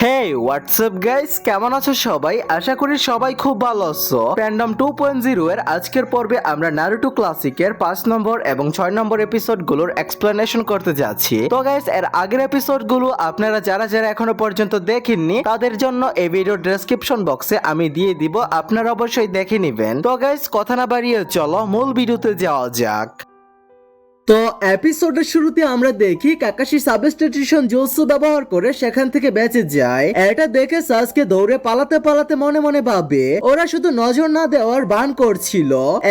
হেই WhatsApp guys, কেমন আছো সবাই? আশা করি সবাই খুব ভালো আছো। ফ্যান্ডম 2.0 এর আজকের পর্বে আমরা নারুটো ক্লাসিকের 5 নম্বর এবং 6 নম্বর এপিসোডগুলোর এক্সপ্লেনেশন করতে যাচ্ছি। তো গাইস, এর আগের এপিসোডগুলো আপনারা যারা যারা এখনো পর্যন্ত দেখেননি তাদের জন্য এই ভিডিও ডেসক্রিপশন বক্সে আমি দিয়ে দিব, আপনারা অবশ্যই দেখে নেবেন। তো গাইস, কথা না বাড়িয়ে চলো মূল ভিডিওতে যাওয়া যাক। তো এপিসোডের শুরুতে আমরা দেখি কাকাশি সাবস্টিটিউশন জুৎসু ব্যবহার করে সেখান থেকে বেঁচে যায়। এটা দেখে সাসকে দৌড়ে পালাতে পালাতে মনে মনে ভাবে ওরা শুধু নজর না দেওয়ার বান করছিল,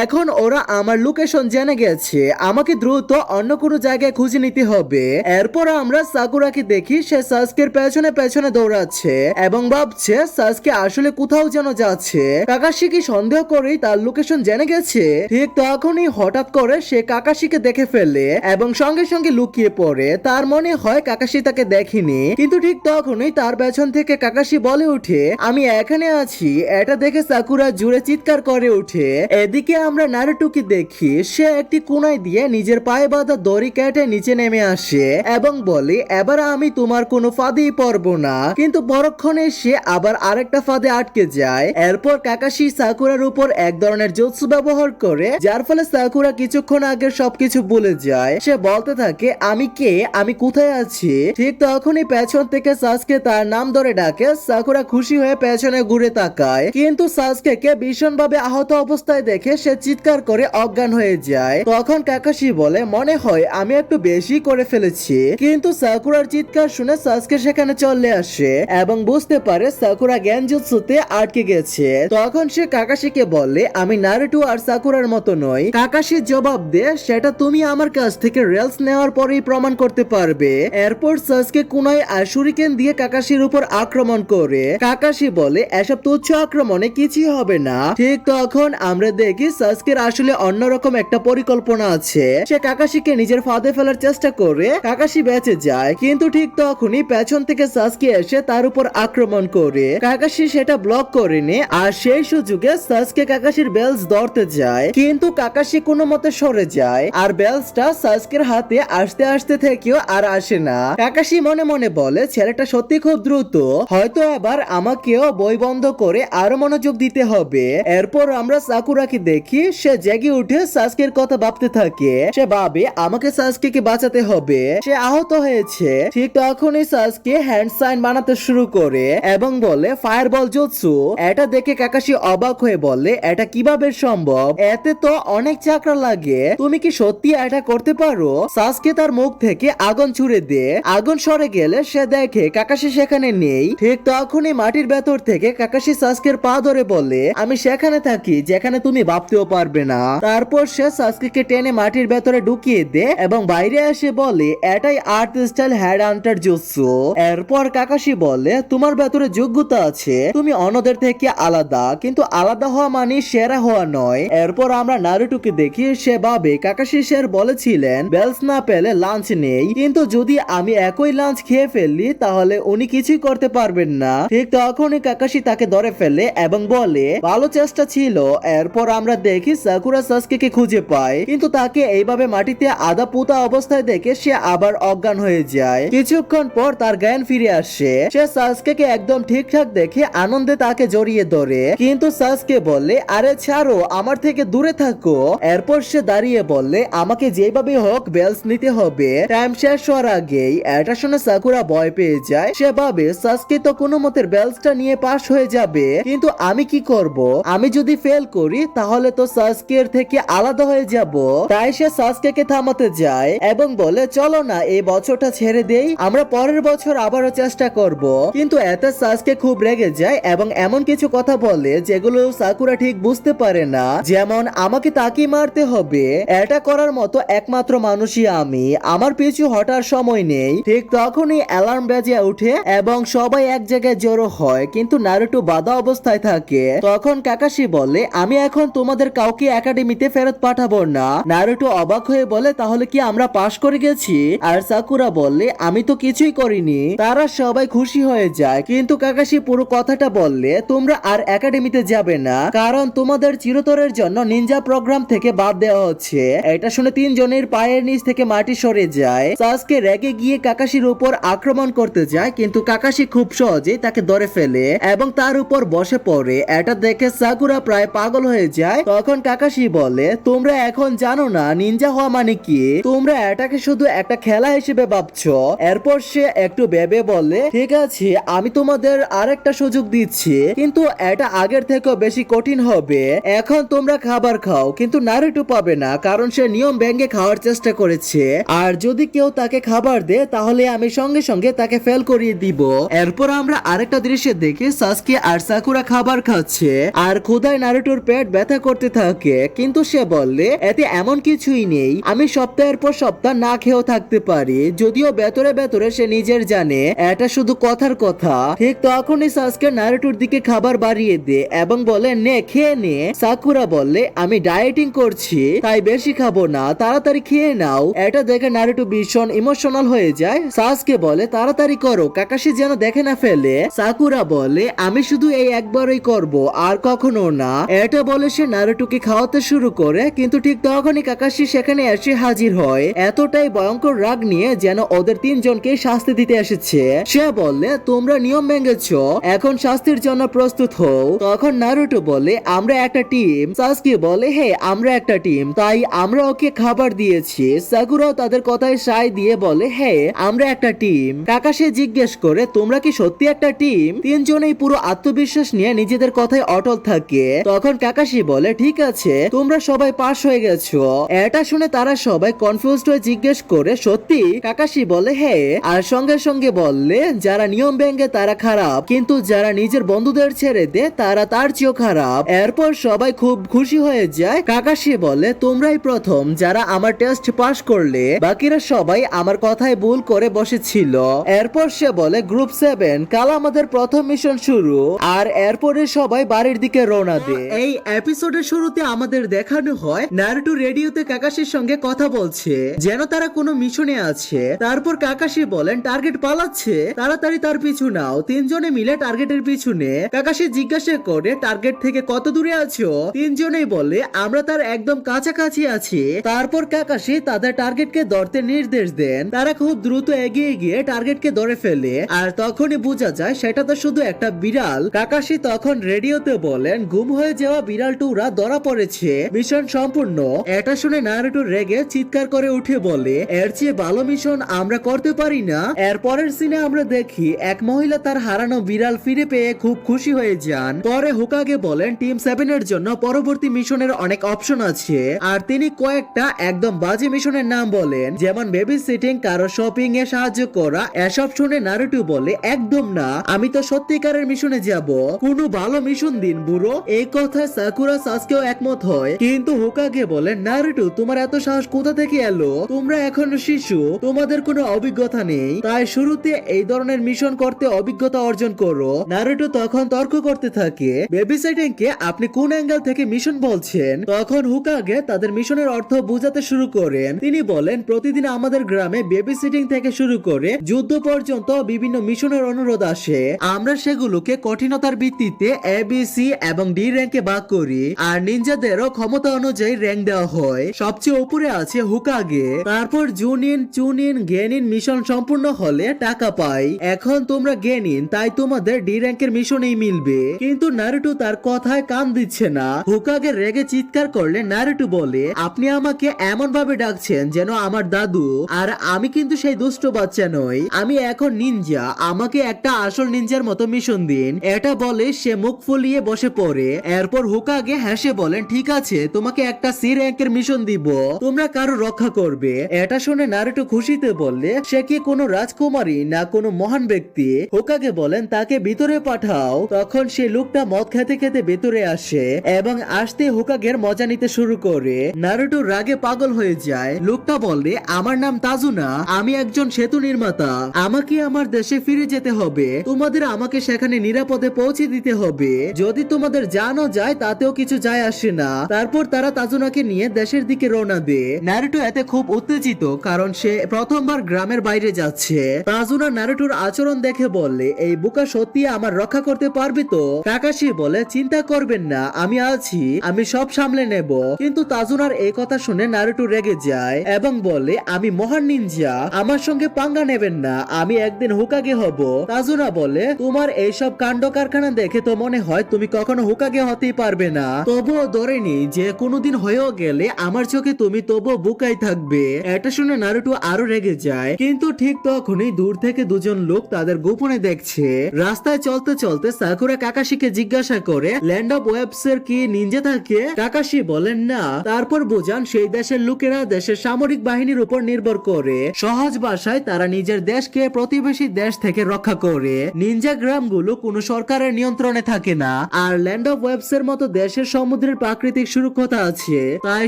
এখন ওরা আমার লোকেশন জেনে গেছে, আমাকে দ্রুত অন্য কোনো জায়গায় খুঁজে নিতে হবে। এরপর আমরা সাকুরাকে দেখি সে সাসকের পেছনে পেছনে দৌড়াচ্ছে এবং ভাবছে সাসকে আসলে কোথাও যেন যাচ্ছে। কাকাশি কি সন্দেহ করেই তার লোকেশন জেনে গেছে? ঠিক তখনই হঠাৎ করে সে কাকাশিকে দেখে ফেলে এবং সঙ্গে সঙ্গে লুকিয়ে পড়ে। তার মনে হয় কাকাশি তাকে দেখেনি, কিন্তু ঠিক তখনই তার পেছন থেকে কাকাশি বলে ওঠে, আমি এখানে আছি। এটা দেখে সাকুরা জুড়ে চিৎকার করে ওঠে। এদিকে আমরা নারুটোকে দেখি সে একটি কোণায় দিয়ে নিজের পায়ে বাঁধা দড়ি কেটে নিচে নেমে আসে এবং বলে, এবার আমি তোমার কোনো ফাঁদেই পড়বো না। কিন্তু পরক্ষণে সে আবার আরেকটা ফাঁদে আটকে যায়। এরপর কাকাশি সাকুরার উপর এক ধরনের জুৎসু ব্যবহার করে, যার ফলে সাকুরা কিছুক্ষণ আগে সবকিছু ভুলে যায়। সে বলতে থাকে, আমি কে, আমি কোথায় আছি? ঠিক তখনই পেছন থেকে সাসকে তার নাম ধরে ডাকে। সাকুরা খুশি হয়ে পেছনে ঘুরে তাকায়, কিন্তু সাসকে কে ভীষণ ভাবে আহত অবস্থায় দেখে সে চিৎকার করে অজ্ঞান হয়ে যায়। তখন কাকাশি বলে, মনে হয় আমি একটু বেশি করে ফেলেছি। কিন্তু সাকুরার চিৎকার শুনে সাসকে সেখানে চলে আসে এবং বুঝতে পারে সাকুরা গেনজুৎসুতে আটকে গেছে। তখন সে কাকাশিকে বলে, আমি নারুটো আর সাকুরার মতো নই। কাকাশি জবাব দে, সেটা তুমি আমার কাছ থেকে রেলস নেওয়ার পরেই প্রমাণ করতে পারবে। এরপর সাসকে কুনাই আর শুরিকেন দিয়ে কাকাশির উপর আক্রমণ করে। কাকাশি বলে, এসব তুচ্ছ আক্রমণে কিছুই হবে না। ঠিক তখন আমরা দেখি সাসকের আসলে অন্যরকম একটা পরিকল্পনা আছে। সে কাকাশিকে নিজের ফাঁদে ফেলার চেষ্টা করে। কাকাশি বেঁচে যায়, কিন্তু ঠিক তখনই পেছন থেকে সাসকে এসে তার উপর আক্রমণ করে। কাকাশি সেটা ব্লক করে নে, আর সেই সুযোগে সাসকে কাকাশির বেলস ধরতে যায়, কিন্তু কাকাশি কোনো মতে সরে যায় আর বেলসটা সাসকের হাতে আসতে আসতে থেকেও আর আসে না। কাকাশি মনে মনে বলে, ছেলেটা সত্যি খুব দ্রুত, হয়তো এবার আমাকেও বই বন্ধ করে আরো মনোযোগ দিতে হবে। এরপর আমরা সাকুরাকে দেখি সে জেগে উঠে সাসকের কথা ভাবতে থাকে। সে ভাবে, আমাকে সাসকে বাঁচাতে হবে, সে আহত হয়েছে। ঠিক তখনই সাসকে হ্যান্ড সাইন বানাতে শুরু করে এবং বলে, ফায়ারবল জুৎসু। এটা দেখে কাকাশি অবাক হয়ে বলে, এটা কিভাবে সম্ভব? এতে তো অনেক চাকরা লাগে, তুমি কি সত্যি এটা করতে পারো? সাসকে তার মুখ থেকে আগুন ছুড়ে দে। আগুন সরে গেলে সে দেখে কাকাশি সেখানে নেই। ঠিক তখনই মাটির ভেতর থেকে কাকাশি সাসকের পা ধরে বলে, আমি সেখানে থাকি যেখানে তুমি ভাবতেও পারবে না। তারপর সে সাসকে টেনে মাটির ভেতরে ঢুকিয়ে দে এবং বাইরে এসে বলে, এটাই art style head Hunter jutsu. এরপর কাকাশি বলে, তোমার ভেতরে যোগ্যতা আছে, তুমি অন্যদের থেকে আলাদা, কিন্তু আলাদা হওয়া মানে সেরা হওয়া নয়। এরপর আমরা নারুটোকে দেখি সে ভাবে, কাকাশি স্যার বলেছিলেন বেলস না পেলে লাঞ্চ নেই, কিন্তু যদি আমি একই লাঞ্চ খেয়ে ফেললি তাহলে উনি কিছুই করতে পারবেন না। ঠিক তখনই কাকাশি তাকে ধরে ফেলে এবং বলে, ভালো চেষ্টা ছিল। এরপর আমরা দেখি সাকুরা সাসকে খুঁজে পায়, কিন্তু তাকে এইভাবে মাটিতে আধা পুঁতা অবস্থায় দেখে সে আবার অজ্ঞান হয়ে যায়। কিছুক্ষণ পর তার জ্ঞান ফিরে আসে। সে সাসকে একদম ঠিকঠাক দেখে আনন্দে তাকে জড়িয়ে ধরে, কিন্তু সাসকে বলে, আরে ছাড়ো, আমার থেকে দূরে থাকো। এরপর সে দাঁড়িয়ে বলে, আমাকে যেভাবে হোক বেলস নিতে হবে, টাইম শেষ হওয়ার আগেই। এটা শুনে সাকুরা ভয় পেয়ে যায়। সে ভাবে, সাসকে তো কোনো মতের বেলসটা নিয়ে পাস হয়ে যাবে, কিন্তু আমি কি করব? আমি যদি ফেল করি তাহলে তো সাসকের থেকে আলাদা হয়ে যাব। তাই সে সাসকে থামাতে যায় এবং বলে, চলো না এই বছরটা ছেড়ে দেই, আমরা পরের বছর আবারও চেষ্টা করব। কিন্তু এতে সাসকে খুব রেগে যায় এবং এমন কিছু কথা বলে যেগুলো সাকুরা ঠিক বুঝতে পারে না, যেমন আমাকে তাকে মারতে হবে, এটা করার মতো একমাত্র মানুষই আমি, আমার পিছু হটার সময় নেই। ঠিক তখনই অ্যালার্ম বেজে ওঠে এবং সবাই এক জায়গায় জড়ো হয়, কিন্তু নারুটো বাধা অবস্থায় থাকে। তখন কাকাশি বলে, আমি এখন তোমাদের কাউকে একাডেমিতে ফেরত পাঠাবো না। নারুটো অবাক হয়ে বলে, তাহলে কি আমরা পাশ করে গেছি? আর সাকুরা বললে, আমি তো কিছুই করিনি। তারা সবাই খুশি হয়ে যায়, কিন্তু কাকাশি পুরো কথাটা বললে, তোমরা আর একাডেমিতে যাবে না, কারণ তোমাদের চিরতরের জন্য নিনজা প্রোগ্রাম থেকে বাদ দেওয়া হচ্ছে। এটা শুনে 3 তিনজনের পায়ের নিচ থেকে মাটি সরে যায়। সাসকে রেগে গিয়ে কাকাশির উপর আক্রমণ করতে যায়, কিন্তু কাকাশি খুব সহজেই তাকে ধরে ফেলে এবং তার উপর বসে পড়ে। এটা দেখে সাকুরা প্রায় পাগল হয়ে যায়। তখন কাকাশি বলে, তোমরা এখন জানো না নিনজা হওয়া মানে কি? তোমরা এটাকে শুধু একটা খেলা হিসেবে ভাবছো। এরপর সে একটু ভেবে বলে, ঠিক আছে, আমি তোমাদের আরেকটা সুযোগ দিচ্ছি, কিন্তু এটা আগের থেকেও বেশি কঠিন হবে। এখন তোমরা খাবার খাও, কিন্তু নারুটো পাবে না, কারণ সে নিয়ম ভেঙে খাওয়ার চেষ্টা করেছে। আর যদি কেউ তাকে খাবার দেয় তাহলে আমি সঙ্গে সঙ্গে তাকে ফেল করিয়ে দিব। এরপর আমরা আরেকটা দৃশ্যে দেখি সাসকে আর সাকুরা খাবার খাচ্ছে আর ক্ষুধায় নারুটোর পেট ব্যথা করতে থাকে, কিন্তু সে বললে এতে এমন কিছুই নেই, আমি সপ্তাহের পর সপ্তাহ না খেয়েও থাকতে পারি। যদিও ভেতরে ভেতরে সে নিজের জানে এটা শুধু কথার কথা। ঠিক তখনই সাসকে নারুটোর দিকে খাবার বাড়িয়ে দেয় এবং বলে, নে খেয়ে নে। সাকুরা বললে, আমি ডায়েটিং করছি তাই বেশি খাবো না, তাড়াতাড়ি খেয়ে নাও। এটা দেখে নারুটো ভীষণ ইমোশনাল হয়ে যায়। সাসকে বলে, তাড়াতাড়ি করো, কাকাশি যেন দেখে না ফেলে। সাকুরা বলে, আমি শুধু এই একবারই করব, আর কখনো না। এটা বলে সে নারুটোকে খাওয়াতে শুরু করে, কিন্তু ঠিক তখনই কাকাশি সেখানে এসে হাজির হয়, এতটাই ভয়ঙ্কর রাগ নিয়ে যেন ওদের তিনজনকে শাস্তি দিতে এসেছে। সে বলে, তোমরা নিয়ম ভেঙেছো, এখন শাস্তির জন্য প্রস্তুত হও। তখন নারুটো বলে, আমরা একটা টিম। সাসকে বলে, হে আমরা একটা টিম, তাই আমরা ওকে খাবার দিয়েছি। সাকুরাও তাদের কথায় সায় দিয়ে বলে, হে আমরা একটা টিম। কাকাশি জিজ্ঞেস করে, তোমরা কি সত্যি একটা টিম? তিনজনেই পুরো আত্মবিশ্বাস নিয়ে নিজেদের কথায় অটল থাকে। তখন কাকাশি বলে, ঠিক আছে, তোমরা সবাই পাস হয়ে গেছো। এটা শুনে তারা সবাই কনফিউজড হয়ে জিজ্ঞেস করে, সত্যি? কাকাশি বলে, হ্যাঁ। আর সঙ্গে সঙ্গে বললে, যারা নিয়ম ভেঙে তারা খারাপ, কিন্তু যারা নিজের বন্ধুদের ছেড়ে দেয় তারা তার চেয়েও খারাপ। এরপর সবাই খুব খুশি হয়ে যায়। কাকাশি বলে, তোমরাই প্রথম যারা আমার টেস্ট পাস করলে, বাকিরা সবাই আমার কথায় ভুল করে বসেছিল। এরপর সে বলে, গ্রুপ 7 কাল আমাদের প্রথম মিশন শুরু। আর এরপরে সবাই বাড়ির দিকে রওনা দেয়। এই এপিসোডের শুরুতে আমাদের দেখানো হয় নারুটো রেডিওতে কাকাশির সঙ্গে কথা বলছে, যেন তারা কোনো মিশনে আছে। তারপর কাকাশি বলেন, টার্গেট পালাচ্ছে, তাড়াতাড়ি তার পিছু নাও। তিনজনে মিলে টার্গেটের পিছনে। কাকাশি জিজ্ঞাসা করে, টার্গেট থেকে কত দূরে আছো? তিনজনেই বলে, আমরা তার একদম কাছাকাছি আছি। তারপর কাকাশি তাদের টার্গেটকে ধরতে নির্দেশ দেন। তারা খুব দ্রুত এগিয়ে গিয়ে টার্গেটকে ধরে ফেলে, আর তখনই বোঝা যায় সেটা তো শুধু একটা বিড়াল। কাকাশি তখন রেডিওতে বলেন, গুম হয়ে যাওয়া বিড়ালটুরা ধরা পড়েছে, মিশন সম্পূর্ণ। এটা শুনে নারুটো রেগে চিৎকার করে উঠে বলে, এর চেয়ে ভালো মিশন আমরা করতে পারি না? এর পরের সিনে আমরা দেখি এক মহিলা তার হারানো বিড়াল ফিরে পেয়ে খুব খুশি হয়ে যান। পরে হোকাগে বলেন, টিম 7 এর জন্য পরবর্তী মিশনের অনেক অপশন আছে, আর তিনি কয়েকটা একদম বাজে মিশনের নাম বলেন, যেমন বেবি সিটিং, কারো শপিং এ সাহায্য করা। এসব শুনে নারুটো বলে, একদম না, আমি তো সত্যিকারের মিশনে যাব, কোনো ভালো মিশন দিন বুড়ো। এই কথায় সাকুরা সাসকেও একমত হয়, কিন্তু হোকাগে বলেন, নারুটো তোমার এত সাহস কোথা থেকে এলো? তোমরা এখনো শিশু, তোমাদের কোনো অভিজ্ঞতা নেই, তাই শুরুতে এই ধরনের মিশন করতে অভিজ্ঞতা অর্জন করো। নারুটো তখন তর্ক করতে থাকে, বেবি সিটিং কে আপনি কোন অ্যাঙ্গেল থেকে মিশন বলছেন? তখন হোকাগে তাদের মিশনের অর্থ বোঝাতে শুরু করেন। তিনি বলেন, প্রতিদিন আমাদের গ্রামে বেবি সিটিং থেকে শুরু করে যুদ্ধ পর্যন্ত বিভিন্ন মিশনের অনুরোধ আসে। আমরা সেগুলোকে কঠিনতার ভিত্তিতে এ, বি, সি এবং ডি র্যাঙ্কে ভাগ করি, আর নিনজাদেরও ক্ষমতা অনুযায়ী র্যাঙ্ক দেওয়া হয়। সবচেয়ে উপরে আছে হোকাগে, তারপর জুনিন, চুনিন, গেনিন। মিশন সম্পূর্ণ হলে টাকা পাই। এখন তোমরা গেনিন, তাই তোমাদের ডি র্যাঙ্কের মিশনেই মিলবে। কিন্তু নারুটো তার কথায় কান দিচ্ছে না। হোকাগে রেগে চিৎকার করলে নারুটো বলে, আপনি আমাকে এমন ভাবে ডাকছেন যেন আমার দাদু, আর আমি কিন্তু সেই দুষ্ট বাচ্চা নই, আমি এখন নিনজা, আমাকে একটা আসল নিনজার মতো মিশন দিন। এটা বলে সে মুখ ফুলিয়ে বসে পড়ে। এরপর হোকাগে হেসে বলেন, ঠিক আছে, তোমাকে একটা সি র্যাঙ্কের মিশন দিব, তোমরা কারো রক্ষা করবে। এটা শুনে নারুটো খুশিতে বললে, সে কি কোনো রাজকুমারী না কোনো মহান ব্যক্তি? হোকাগে বলেন, তাকে ভিতরে পাঠাও। তখন সে লোকটা মদ খেতে খেতে ভেতরে আসে এবং আসতে হোকাগের মজা নিতে শুরু করে। নারুটো রাগে পাগল হয়ে যায়। লোকটা বলে, আমার নাম তাজুনা, আমি একজন সেতু নির্মাতা, আমাকে আমার দেশে ফিরে যেতে হবে, তোমাদের আমাকে সেখানে নিরাপদে পৌঁছে দিতে হবে, যদি তোমাদের জানো যায় তাতেও কিছু যায় আসে না। তারপর তারা তাজুনাকে নিয়ে দেশের দিকে রওনা দেয়। নারুটো এতে খুব উত্তেজিত, কারণ সে প্রথমবার গ্রামের বাইরে যাচ্ছে। তাজুনা নারুটোর আচরণ দেখে বললে, এই বোকা সত্যি আমার রক্ষা করতে পারবে তো? কাকাশি বলে, চিন্তা করবেন না, আমি আছি, আমি সব সামলে নেব। কিন্তু তাজুনার এই কথা শুনে নারুটো রেগে যায় এবং বলে আমি মহান নিনজা, আমার সঙ্গে পাঙ্গা নেবেন না, আমি একদিন হোকাগে হব। তাজুনা বলে তোমার এইসব কাণ্ড কারখানা দেখে তো মনে হয় তুমি কখনো হোকাগে হতেই পারবে না, তবুও ধরেনি যে কোনোদিন হয়েও গেলে আমার চোখে তুমি তবুও বুকাই থাকবে। এটা শুনে নারুটো আরো রেগে যায়, কিন্তু ঠিক তখনই দূর থেকে দুজন লোক তাদের গোপনে দেখছে। রাস্তায় চলতে চলতে সাকুরা কাকাশিকে জিজ্ঞাসা করে ল্যান্ড অফ ওয়েবস এর কি নিনজা থাকে? কাকাশি বলেন না, তারপর বোঝান সেই দেশের লোকেরা দেশের সামরিক বাহিনীর উপর নির্ভর করে। সহজ ভাষায় তারা নিজের দেশকে প্রতিবেশী দেশ থেকে রক্ষা করে। নিনজা গ্রামগুলো কোনো সরকারের নিয়ন্ত্রণে থাকে না, আর ল্যান্ড অফ ওয়েবস এর মতো দেশের সমুদ্রের প্রাকৃতিক সুরক্ষতা আছে, তাই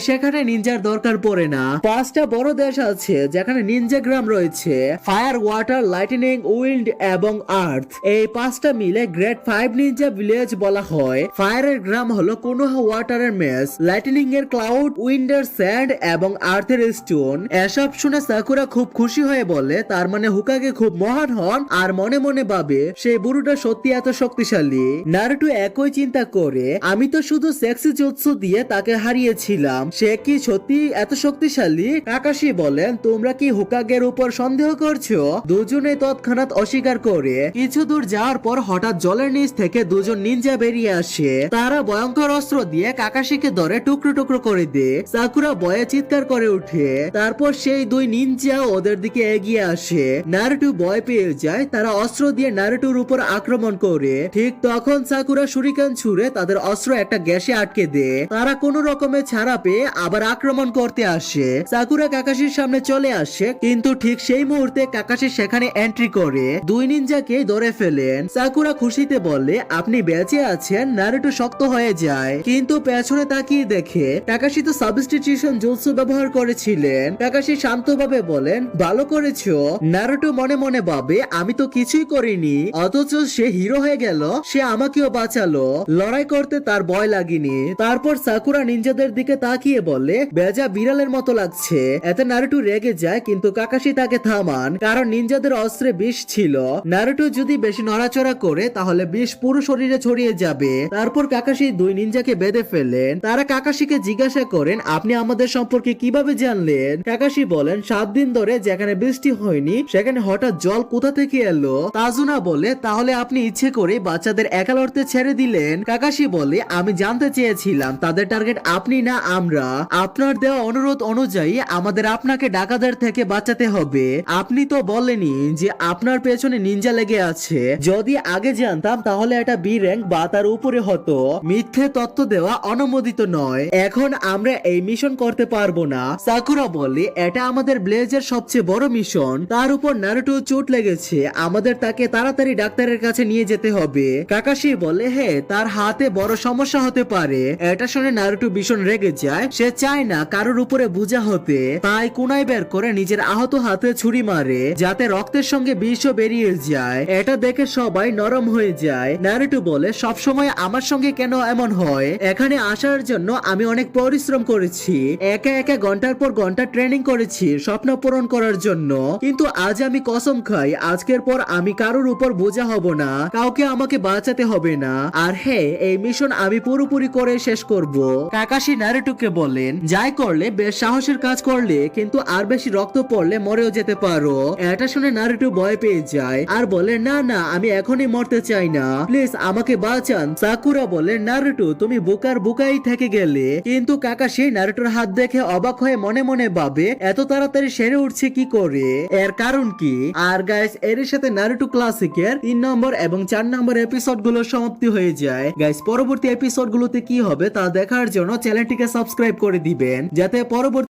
সেখানে নিনজার দরকার পড়ে না। 5টা বড় দেশ আছে যেখানে নিনজা গ্রাম রয়েছে, ফায়ার, ওয়াটার, লাইটনিং, উইন্ড এবং আর্থ। এই 5টা মিলে গ্রেট 5 নিনজা ভিলেজ বলা হয়। ফায়ারের গ্রাম হলো কোনোহা ওয়াটারের মেস, লাইটনিং এর ক্লাউড, উইন্ডের স্যান্ড এবং আর্থের স্টোন। এসব শুনে সাকুরা খুব খুশি হয়ে বলে তার মানে হুকাগে খুব মহান হন, আর মনে মনে ভাবে সেই বুড়োটা সত্যি এত শক্তিশালী। নারুটো একই চিন্তা করে আমি তো শুধু সেক্সি জুৎসু দিয়ে তাকে হারিয়েছিলাম, সে কি সত্যি এত শক্তিশালী? কাকাশি বলেন তোমরা কি হুকাগের উপর সন্দেহ করছো? দুজনে তৎক্ষণাৎ অস্বীকার করে। কিছু দূর যাওয়ার পর হঠাৎ জলের নিচ থেকে দুজন নিনজা বেরিয়ে আসে। তারা ভয়ঙ্কর অস্ত্র দিয়ে কাকাশিকে ধরে টুকরো টুকরো করে দেয়। সাকুরা ভয়ে চিৎকার করে উঠে। তারপর সেই দুই নিনজা ওদের দিকে এগিয়ে আসে। নারুটো ভয় পেয়ে যায়, তারা অস্ত্র দিয়ে নারুটোর উপর আক্রমণ করে। ঠিক তখন সাকুরা শুরিকান ছুঁড়ে তাদের অস্ত্র একটা গ্যাসে আটকে দেয়। তারা কোনো রকমে ছাড়া পেয়ে আবার আক্রমণ করতে আসে। সাকুরা কাকাশির সামনে চলে আসে, কিন্তু ঠিক সেই মুহূর্তে কাকাশি সেখানে এন্ট্রি করে দুই নিনজাকে ধরে ফেলেন। সাকুরা খুশিতে বলে আপনি বেঁচে আছেন। নারুটো শক্ত হয়ে যায়, কিন্তু পেছনে তাকিয়ে দেখে কাকাশি তো সাবস্টিটিউশন জুৎসু ব্যবহার করেছিলেন। কাকাশি শান্তভাবে বলেন ভালো করেছো। নারুটো মনে মনে ভাবে আমি তো কিছুই করিনি, অথচ সে হিরো হয়ে গেল, সে আমাকেও বাঁচালো। লড়াই করতে তার ভয় লাগেনি। তারপর সাকুরা নিনজাদের দিকে তাকিয়ে বলে বেজা বিড়ালের মতো লাগছে। এতে নারুটো রেগে যায়, কিন্তু কাকাশি তাকে থামান, কারণ নিনজাদের অস্ত্রে বিষ ছিল। নারুটো যদি বেশি নড়াচড়া করে তাহলে বিষ পুরো শরীরে ছড়িয়ে যাবে। তারপর কাকাশি দুই নিনজাকে বেঁধে ফেলেন। তারা কাকাশিকে জিজ্ঞাসা করেন আপনি আমাদের সম্পর্কে কিভাবে জানলেন? কাকাশি বলেন 7 দিন ধরে যেখানে বৃষ্টি হয়নি সেখানে হঠাৎ জল কোথা থেকে এলো? তাজুনা বলে তাহলে আপনি ইচ্ছে করে বাচ্চাদের একা লড়তে ছেড়ে দিলেন? কাকাশি বলে আমি জানতে চেয়েছিলাম তাদের টার্গেট আপনি না আমরা। আপনার দেওয়া অনুরোধ অনুযায়ী আমাদের আপনাকে ডাকাতদের থেকে বাঁচাতে হবে। আপনি তো বলেনি যে আপনার পেছনে নিনজা লেগে আছে। যদি আগে জানতাম তাহলে এটা বি র্যাঙ্ক বা তার উপরে হতো। মিথ্যে তথ্য দেওয়া অনুমোদিত নয়। এখন আমরা এই মিশন করতে পারবো না। সাকুরা বলে এটা আমাদের ব্লেজের সবচেয়ে বড় মিশন, তার উপর নারুটো চোট লেগেছে, আমাদের তাকে তাড়াতাড়ি ডাক্তারের কাছে নিয়ে যেতে হবে। কাকাশি বলে হ্যাঁ তার হাতে বড় সমস্যা হতে পারে। এটা শুনে নারুটো ভীষণ রেগে যায়। সে চায় না কারোর উপরে বোঝা হতে, তাই কুনাই বের করে নিজের আহত হাতে ছুরি মারে যাতে রক্তের সঙ্গে বিষও বেরিয়ে যায়। এটা দেখে সবাই নরম হয়ে যায়। নারুটো বলে সবসময় আমার সঙ্গে কেন এমন হয়? এখানে আসার জন্য আমি অনেক পরিশ্রম করেছি, একা একা ঘন্টার পর ঘন্টা ট্রেনিং করেছি স্বপ্ন পূরণ করার জন্য, কিন্তু আজ আমি কসম খাই আজকের পর আমি কারোর উপর বোঝা হব না, কাউকে আমাকে বাঁচাতে হবে না। আর হ্যাঁ এই মিশন আমি পুরোপুরি করে শেষ করব। কাকাশি নারুটোকে বলেন যাই করলে বেশ সাহসের কাজ করলে, কিন্তু আর বেশি রক্ত পড়লে মরেও যেতে পারো। এটা শুনে নারুটো ভয় পেয়ে যায় আর বলে না না আমি এখনই মরতে চাই না, প্লিজ আমাকে বাঁচান। সাকুরা বলে নারুটো তুমি বোকার বোকাই থেকে গেলে, কিন্তু কাকাশি নারুটোর হাত দেখে অবাক হয়ে মনে মনে ভাবে এত তাড়াতাড়ি সেরে উঠছে কি করে, এর কারণ কি? আর গাইস এর সাথে নারুটো ক্লাসিকের 3 নম্বর এবং 4 নম্বর এপিসোড গুলো সমাপ্তি হয়ে যায়। গাইস পরবর্তী এপিসোড গুলোতে কি হবে তা দেখার জন্য চ্যানেলটিকে সাবস্ক্রাইব করে দিবেন, যাতে পরবর্তী